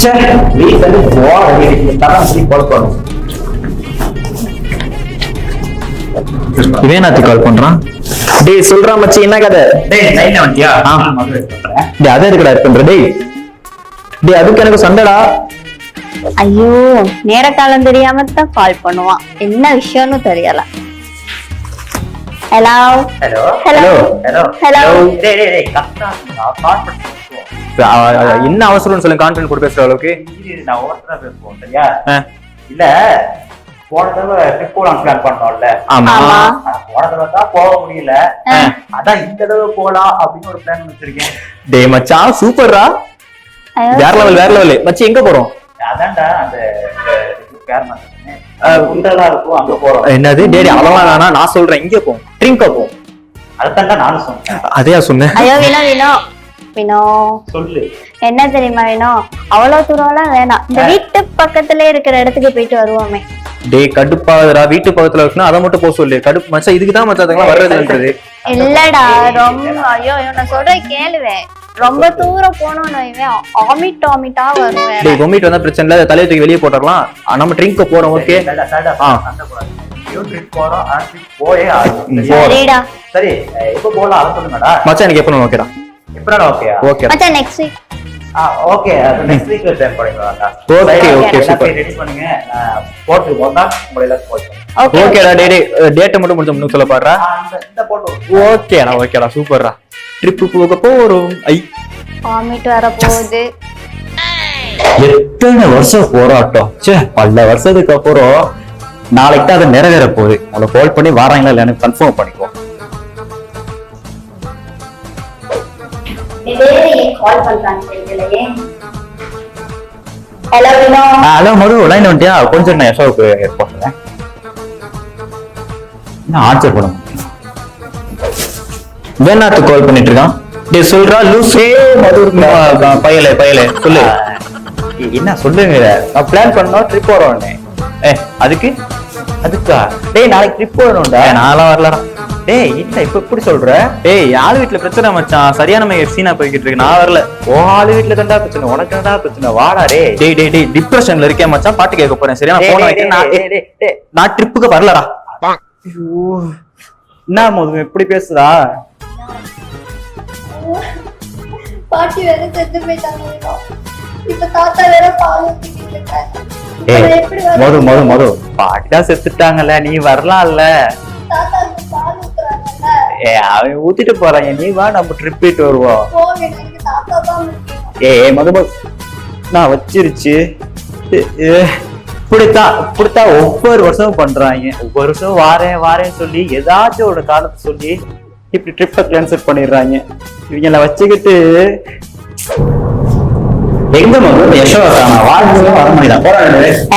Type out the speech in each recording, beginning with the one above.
வீட்டுல இருந்து போற இவன் நாத்தி கால் பண்றான். டேய் சொல்றா மச்சி, என்ன கதை? டேய் லைன்ல வந்தியா? டேய் அதே இருக்கடா பண்ற. டேய் டேய் அதுக்கு எனக்கு சண்டைடா. ஐயோ, நேர காலம் தெரியாம தான் கால் பண்ணுவான். என்ன விஷயம்னு தெரியல. Hello hello hello hello hello. டேய் டேய் டேய் கரெக்ட்டா கான்ஃபரன்ஸ் என்ன அவசரம்னு சொல்லி கான்ஃபிடன்ஸ் கூட பேசுற அளவுக்கு நான் ஓவரா பேசுவோம் சரியா? இல்ல போன தடவை ட்ரிப் போலாம் பிளான் பண்ணோம்ல. ஆமா போன தடவை தான் போக முடியல, அதான் இந்த தடவை போலாம் அப்படின்னு ஒரு பிளான் வச்சிருக்கேன். டேய் மச்சான் சூப்பர்ரா, வேற லெவல் மச்சி. எங்க போறோம்? அதான்டா அந்த குண்டலா இருக்கும், அங்க போறோம். என்னது? டேய் அதெல்லாம் வேணா, நான் சொல்றேன் இங்க போவோம், ட்ரிங்கா போவோம். அதான்டா நானும் சொன்னேன். அதையா சொன்னேன்? ஐயோ வினோ சொல்லு. என்ன தெரியுமா வேணும், அவ்வளவு தூரம்லாம் வேணாம். இந்த வீட்டு பக்கத்துல இருக்கிற இடத்துக்கு போயிட்டு வருவோமே. டேய் கடுப்பாதுடா, வீட்டு பக்கத்துல இருக்குன்னா அதை மட்டும் போக சொல்லு. கடுப்பு மச்சான், இதுக்குதான் மச்சான் அதுக்கெல்லாம் வர்றதுன்றது. இல்லடா ரொம்ப ஐயோ நான் சொல்ற கேளுவேன். ரொம்ப தூரம் போனோம்னு ஆமிட்டா வருவேன். டேய் கொமிட் வந்தா பிரச்சனை இல்ல, தலையை தூக்கி வெளியே போட்டுறலாம். நம்ம ட்ரிங்க் போறோம். ஓகே ட்ரிப் போறோம், போயே ஆகும். சரிடா சரி எப்ப போலாம் அதை சொல்லுங்கடா மச்சான். எனக்கு எப்ப ஓகேடா? எப்படா ஓகேயா? ஓகே மச்சான் next week. Okay next week time பண்ணிடலாம்டா. Okay okay super. ரெடி பண்ணுங்க, நான் போட்டு போறேன் உங்களை எல்லாம் போறேன். ஓகேடா. டேய் டேட் மட்டும் முடிஞ்ச முன்னுக்கு சொல்ல பாடுறா. இந்த போட்டு ஓகேடா சூப்பர்டா. ட்ரிப் போக போறோம். ஐ வாமிட் வர போகுது. எத்தனை வருஷம் போராட்டம், பல வருஷத்துக்கு அப்புறம் நாளைக்கு தான் அது நிறைவேற போகுது. உங்களை கால் பண்ணி வராங்களா இல்லைன்னு கன்ஃபார்ம் பண்ணிக்குவோம். கால் பண்றாங்க தெரியலையே. ஹலோ வினோ. ஹலோ மது, லைன் வந்துட்டியா? கொஞ்சம் நான் யசோவுக்கு போட்டுறேன். நான் ஆன்சர் பண்ண முடியும். வேணாத்து கால் பண்ணிட்டு இருக்கான். டேய் சொல்றா லூசே. மது பயலே சொல்லு. என்ன சொல்லுங்க? நான் பிளான் பண்ணோம் ட்ரிப் போறோம்னு. அதுக்கா? டேய் நாளைக்கு ட்ரிப் போறோம்டா. நான்லாம் வரலடா. டேய் என்ன இப்ப எப்படி சொல்ற? டேய் யாழ் வீட்டுல பிரச்சனை மச்சான், சரியான சீனா போய்கிட்டு இருக்கு. நான் வரல. ஓ ஆளு வீட்டுல தான்டா பிரச்சனை, உனக்கு தான் பிரச்சனை. வாடா டே. டேய் டிப்ரெஷன்ல இருக்கேன் மச்சான், பாட்டு கேட்க போறேன். சரியா நான் போன வைக்கிறேன். நான் ட்ரிப்புக்கு வரலடா. என்ன மோது எப்படி பேசுதா? பாட்டி வேற செத்து போயிட்டாங்க. இப்ப தாத்தா வேற பால் ஊத்திட்டு இருக்காங்க. மது பாட்டா செத்துட்டாங்கல்ல, நீ வரலாம்ல. தாத்தாக்கு பால் ஊத்துறாங்கல்ல. அவன் ஊத்திட்டு போறாங்க, நீ வா நம்ம ட்ரிப் போயிட்டு வருவோம். எனக்கு தாத்தா தான் முக்கியம். மது நான் வச்சிருச்சு. இப்படித்தான் ஒவ்வொரு வருஷமும் பண்றாங்க. ஒவ்வொரு வருஷம் வாரேன்னு சொல்லி ஏதாச்சும் ஒரு காலத்தை சொல்லி இப்படி ட்ரிப்பை கேன்சல் பண்ணிடுறாங்க. இவங்கள வச்சுக்கிட்டு எங்க மது யசோதா வாழ்க்கை வர முடியல.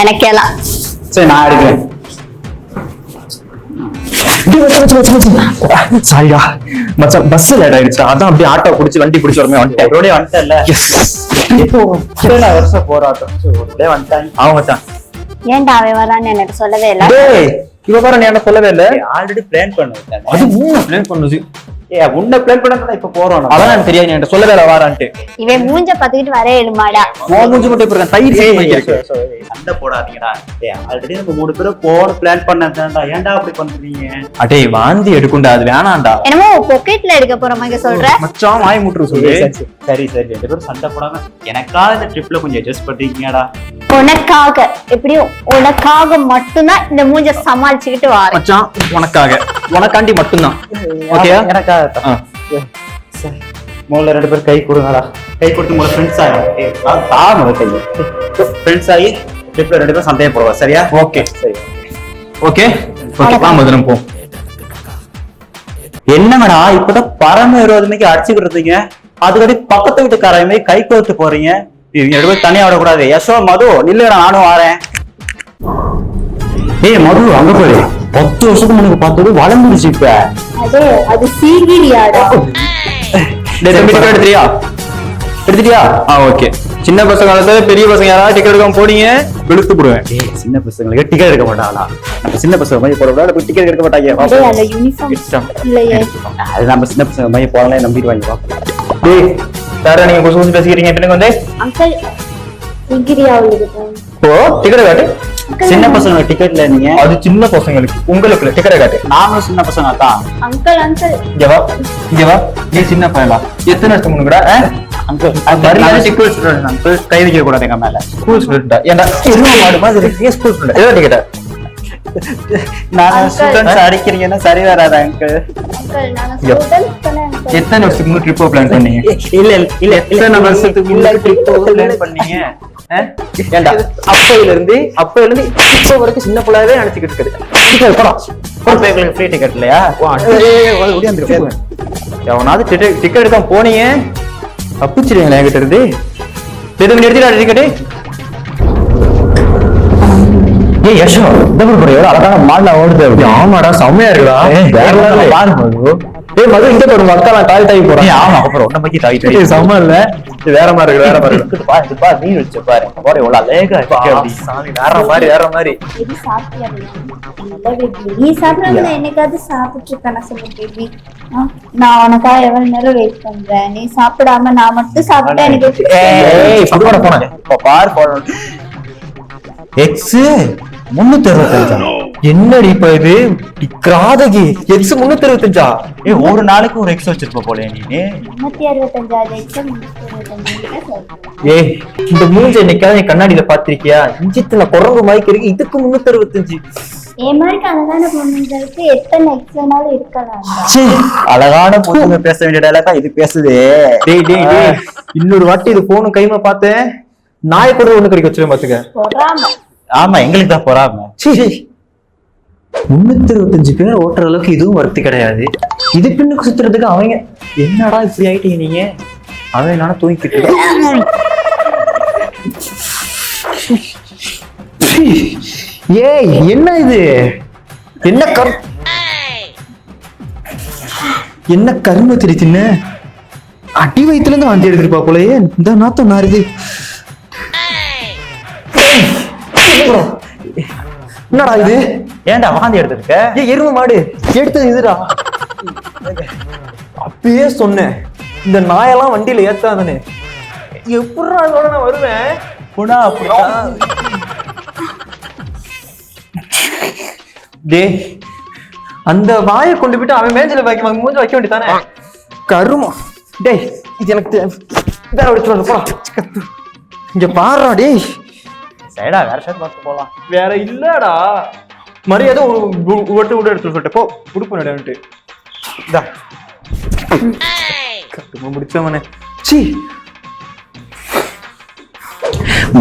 எனக்கெல்லாம் சரி நான் எடுக்கிறேன். சாரிடா மச்சான், பஸ் லேட் ஆயிடுச்சு. அதான் அப்படியே ஆட்டோ பிடிச்சி வண்டி பிடிச்சி வரமே வந்துட்டேன். வந்துட்டல இப்போ வருஷம் போராட்டம் வந்துட்டாங்க. அவங்க மச்சான். ஏன்டா அவன் வரான்னு எனக்கு சொல்லவே இல்ல. டேய் இவ பாரு, நீ என்ன சொல்லவே இல்ல. ஆல்ரெடி பிளான் பண்ண அது பிளான் பண்ணுது. உன்ன பிளான் பண்ணா இப்ப போறோம். அதான் எனக்கு தெரியாது, நீ என்கிட்ட சொல்லவே இல்ல வாரான்ட்டு. இவன் மூஞ்ச பாத்துக்கிட்டு வரே எழுமாடா. மூஞ்சி மட்டும் இப்ப தயிர் சண்டை போடாதீங்கடா. ஆல்ரெடி நம்ம 3 பேரும் போற பிளான் பண்ணதான்டா. ஏன்டா அப்படி பண்றீங்க? அடே வாந்தி எடுக்குண்டா, அது வேணாம்டா. என்னமோ பொக்கெட்ல எடுக்க போற மாதிரி சொல்ற. மச்சான் வாய் முட்டுரு சொல்லு. சரி 2 பேரும் சண்டை போடாம எனக்காக இந்த ட்ரிப்ல கொஞ்சம் அட்ஜஸ்ட் பண்றீங்கடா. உனக்காக எப்படியும் உனக்காக மட்டும்தான் இந்த மூஞ்ச சமாளிச்சுக்கிட்டு வாரேன். மச்சான் உனக்காண்டி மட்டும்தான். ஓகேயா? எனக்காக முதல்ல 2 பேரும் கை கொடுங்கடா. கை கொடுத்து முதல்ல ஃப்ரெண்ட்ஸ் ஃப்ரெண்ட்ஸ் ஆகி ட்ரிப்ல 2 பேரும் சண்டையை போடுவா. சரியா? ஓகே சரி ஓகே மதுரம் போ. என்னங்கடா இப்பதான் பரம விரோதமைக்கு அடிச்சுக்கிட்டு இருக்கீங்க, அதுக்கடி பக்கத்து வீட்டுக்காரமே கை கோர்த்து போறீங்க. இவங்க 2 பேரும் தனியா விடக்கூடாது. யசோ மது நில்லுடா, நானும் வரேன். ஏய் மது அங்க போய் 10 வருஷத்துக்கு முன்னாடி பார்த்தது வளர்ந்துருச்சு. இப்ப அது சீகிரியாடா. எடுத்துட்டியா? ஓகே. சின்ன பசங்க பெரிய பசங்க யாராவது டிக்கெட் எடுக்காம போனீங்க வெளுத்து போடுவேன். சின்ன பசங்களுக்கு டிக்கெட் எடுக்க மாட்டாங்களா? நம்ம சின்ன பசங்க மாதிரி போட டிக்கெட் எடுக்க மாட்டாங்க. அந்த யூனிஃபார்ம் இல்லையே, அது நம்ம சின்ன பசங்க மாதிரி போறலாம் நம்பிடுவாங்க. சார் நீங்க புதுசு பேசிக்கிறீங்க. பின்னுக்கு வந்து அங்கிள் ஓ டிக்கெட் காட்டு. சின்ன பசங்க டிக்கெட்ல நீங்க அது சின்ன பசங்களுக்கு, உங்களுக்கு டிக்கெட் காட்டு. நானும் சின்ன பசங்க தான். அங்கிள் அங்கிள் இங்க வா, இங்க வா. நீ சின்ன பையனா? எத்தனை வருஷம் முன்ன கூட அங்கிள் ஸ்கூல் ஸ்டூடெண்ட் அங்கிள், கை வைக்க கூடாது எங்க மேல. ஸ்கூல் ஸ்டூடெண்டா? ஏன்டா எருமை மாடு மாதிரி இருக்கீங்க ஸ்கூல் ஸ்டூடெண்ட். ஏதோ டிக்கெட். நாங்க Uncle. ஸ்டூடெண்ட்ஸ் அடிக்கிறீங்கன்னா சரி வராது அங்கிள். அங்கிள் நாங்க ஸ்டூடண்ட்ஸ் தானே அங்கிள். எத்தனை வருஷத்துக்கு முன்னாடி ட்ரிப் பிளான் பண்ணீங்க? இல்ல இல்ல எத்தனை வருஷத்துக்கு முன்னாடி ட்ரிப் பிளான் பண்ணீங்க? ஏன்டா அப்பையில இருந்து இப்ப வரைக்கும் சின்ன பிள்ளையாவே நினைச்சுக்கிட்டு இருக்குது. எங்களுக்கு ஃப்ரீ டிக்கெட் இல்லையா? எவனாவது டிக்கெட் எடுக்காம போனீங்க தப்பிச்சிருவீங்களா என்கிட்ட இருந்து? எதுவும் எடுத்துட்டா டிக்கெட்டு? ஏய் யஷோ, இந்த ஒரு அழகான மாடலா ஓடுது. ஆமாடா செம்மையா இருக்குடா. பாரு மது. ஏய் மது, இங்க ஒரு மக்கள் தாய் தாய் போறாங்க. ஆமா, அப்புறம் ஒன்ன பத்தி தாய் தாய் செம்ம இல்ல? வேற மாதிரி இருக்கு, வேற மாதிரி இருக்கு. பாரு இது பாரு, நீ வச்சு பாரு போற எவ்வளவு அழகா இருக்கு அப்படி. சாமி வேற மாதிரி. இது சாப்பிட்டியா பேபி? நீ சாப்பிடுறது என்னைக்காவது சாப்பிட்டு இருக்கானா சொல்லு பேபி. நான் உனக்காக எவ்வளவு நேரம் வெயிட் பண்றேன். நீ சாப்பிடாம நான் மட்டும் சாப்பிட்டா எனக்கு ஏய் புதுவட போனே. பாரு போறோம். எக்ஸ் 365. என்னடி இப்ப இது கிராதகி? எக்ஸ் 365? ஏய் ஒரு நாளைக்கு ஒரு எக்ஸ் வச்சிருப்ப போல நீ. 365 ஏய் இந்த மூஞ்ச என்னைக்காவது நீ கண்ணாடியில பாத்திருக்கியா? இஞ்சித்துல குரங்கு மாதிரி இருக்கு, இதுக்கு 365. என் மாதிரி அழகான பொண்ணுங்களுக்கு எத்தனை எக்ஸ்னாலும் இருக்கலாம். அழகான பொண்ணுங்க பேச வேண்டிய டயலாக் இது பேசுதே. டேய் டேய் டேய், இன்னொரு வாட்டி இது போனும் கைமா பார்த்தேன், நாய் கூட ஒண்ணு கடிக்க வச்சிருவேன் பாத்துக்க. பொறாம. ஆமா எங்களுக்கு தான் பொறாம. 365 பேர் ஓட்டுற அளவுக்கு இதுவும் வருத்தி கிடையாது. இது பின்னுக்கு சுத்துறதுக்கு அவங்க என்னடா இப்படி ஆயிட்டீங்க நீங்க? அவன் என்னன்னா தூங்கிக்கிட்டு ஏய் என்ன இது? என்ன கரும்பு திரி தின்ன? அடி வயிற்றுல இருந்து வாந்தி எடுத்துருப்பா போலயே. இந்த நாத்தம் நாருது. என்னடா இது? ஏன்டா வாந்தி எடுத்துருக்க? எருமை மாடு எடுத்தது இதுடா. அப்பயே சொன்னேன் இந்த நாயெல்லாம் வண்டியில ஏத்தாதுன்னு. எப்படா அதோட நான் வருவேன்? புடா அப்படிதான். டே அந்த வாயை கொண்டு போயிட்டு அவன் மேஞ்சல மூஞ்ச வைக்க வேண்டியதானே? கருமா. டேய் இது எனக்கு வேற எடுத்துட்டு போ. இங்க பாருடா டேய். சைடா வேற ஷர்ட் பார்த்து போலாம். வேற இல்லடா, மரியாதை ஒட்டு விட எடுத்து சொல்லிட்டு போ. உடுப்பு நடன்ட்டு இதா கட்டுமா முடிச்சவனே. சீ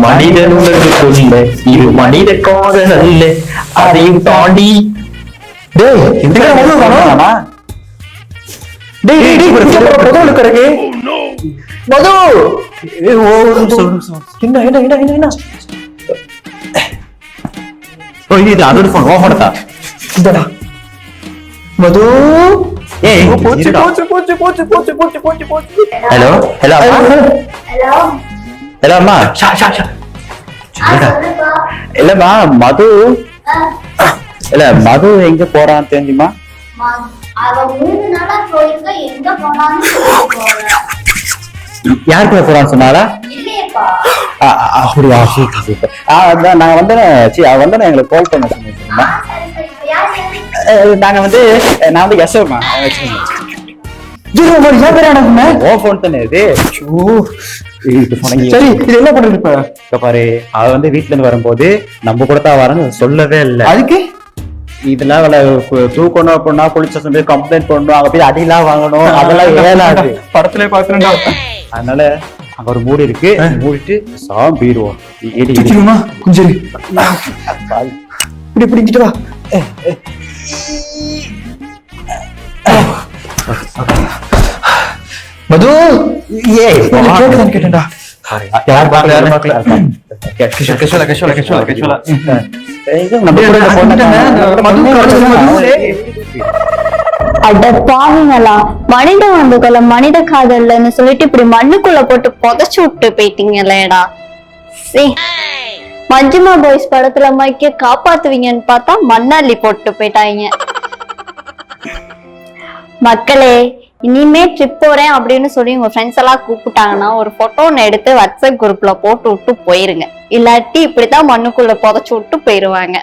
மனிதன் சொல்ல இது மனித காதல் அல்ல, அதையும் தாண்டி. டேய் இந்த மது வரணுமா? டேய் டேய் டேய் பொதுவுல கரகே மது. ஏய் ஓ என்ன ஓ இது அதோட போன் ஓ போடா. இந்தடா மது. ஏய் போச்சு போச்சு போச்சு போச்சு போச்சு போச்சு போச்சு போச்சு. ஹலோ ஹலோ ஹலோ ஹலோ அம்மா. ஷா ஷா ஷா இல்லம்மா மது. இல்ல மது எங்க போறான்னு தெரிஞ்சுமா? அவ 3 நாளா போயிருக்க, எங்க போனான்னு போறா. யார் கூட போறான்னு சொன்னாரா? இல்லையேப்பா. அப்படியா? அதான் நாங்க வந்தேன். அவ வந்தேன் எங்களுக்கு கால் பண்ண சொன்னீங்க. நாங்க நான் வந்து யசோமா ஓ போன் தானே இது. சரி இது என்ன பண்றது இப்ப? பாரு அவ வீட்டுல இருந்து வரும்போது நம்ம கூட தான் வரன்னு சொல்லவே இல்லை. அதுக்கு இதெல்லாம் தூக்கணும் அப்படின்னா போலீஸ் ஸ்டேஷன் போய் கம்ப்ளைண்ட் பண்ணணும், அங்க போய் அடிலாம் வாங்கணும், அதெல்லாம் ஏலாது. படத்துல பாக்குறேன்டா. அதனால அங்க ஒரு மூடி இருக்கு, மூடிட்டு சாம் பீருவோம். கொஞ்சம் இப்படி பிடிச்சிட்டு வா. மது ஏய் கேட்டேன்டா. யார் பாக்கல யார் பாக்கல. கேஷுவலா அட பாவீங்களா, மனித வந்துக்குள்ள மனித காதல்னு சொல்லிட்டு இப்படி மண்ணுக்குள்ள போட்டு புதைச்சு விட்டு போயிட்டீங்களேடா. மஞ்சுமா பாய்ஸ் படத்துல மைக்க காப்பாத்துவீங்கன்னு பார்த்தா மண்ணாலி போட்டு போயிட்டாங்க. மக்களே இனிமே ட்ரிப் போறேன் அப்படின்னு சொல்லி உங்க ஃப்ரெண்ட்ஸ் எல்லாம் கூப்பிட்டாங்கன்னா ஒரு போட்டோ ஒன்று எடுத்து வாட்ஸ்அப் குரூப்ல போட்டு விட்டு போயிருங்க. இல்லாட்டி இப்படித்தான் மண்ணுக்குள்ள புதைச்சு விட்டு போயிருவாங்க.